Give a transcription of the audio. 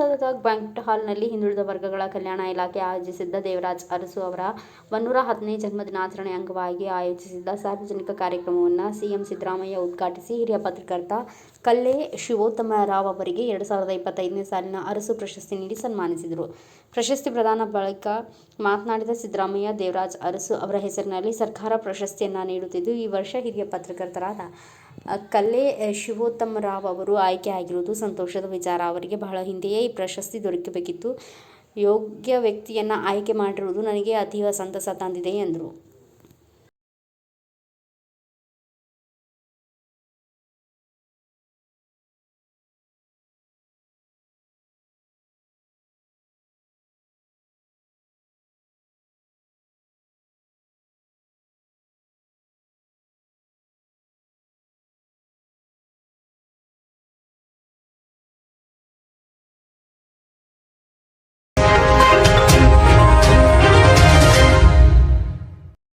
ವಿಧಾನಸೌಧದ ಬ್ಯಾಂಕ್ವೆಟ್ ಹಾಲ್ನಲ್ಲಿ ಹಿಂದುಳಿದ ವರ್ಗಗಳ ಕಲ್ಯಾಣ ಇಲಾಖೆ ಆಯೋಜಿಸಿದ್ದ ದೇವರಾಜ್ ಅರಸು ಅವರ 110ನೇ ಜನ್ಮದಿನಾಚರಣೆ ಅಂಗವಾಗಿ ಆಯೋಜಿಸಿದ್ದ ಸಾರ್ವಜನಿಕ ಕಾರ್ಯಕ್ರಮವನ್ನು ಸಿಎಂ ಸಿದ್ದರಾಮಯ್ಯ ಉದ್ಘಾಟಿಸಿ ಹಿರಿಯ ಪತ್ರಕರ್ತ ಕಲ್ಲೆ ಶಿವೋತ್ತಮರಾವ್ ಅವರಿಗೆ 2025ನೇ ಸಾಲಿನ ಅರಸು ಪ್ರಶಸ್ತಿ ನೀಡಿ ಸನ್ಮಾನಿಸಿದರು. ಪ್ರಶಸ್ತಿ ಪ್ರದಾನ ಬಳಿಕ ಮಾತನಾಡಿದ ಸಿದ್ದರಾಮಯ್ಯ, ದೇವರಾಜ್ ಅರಸು ಅವರ ಹೆಸರಿನಲ್ಲಿ ಸರ್ಕಾರ ಪ್ರಶಸ್ತಿಯನ್ನು ನೀಡುತ್ತಿದ್ದು, ಈ ವರ್ಷ ಹಿರಿಯ ಪತ್ರಕರ್ತರಾದ ಕಲ್ಲೆ ಶಿವೋತ್ತಮರಾವ್ ಅವರು ಆಯ್ಕೆ ಆಗಿರುವುದು ಸಂತೋಷದ ವಿಚಾರ. ಅವರಿಗೆ ಬಹಳ ಹಿಂದೆಯೇ ಈ ಪ್ರಶಸ್ತಿ ದೊರಕಬೇಕಿತ್ತು. ಯೋಗ್ಯ ವ್ಯಕ್ತಿಯನ್ನು ಆಯ್ಕೆ ಮಾಡಿರುವುದು ನನಗೆ ಅತೀವ ಸಂತಸ ತಂದಿದೆ ಎಂದರು.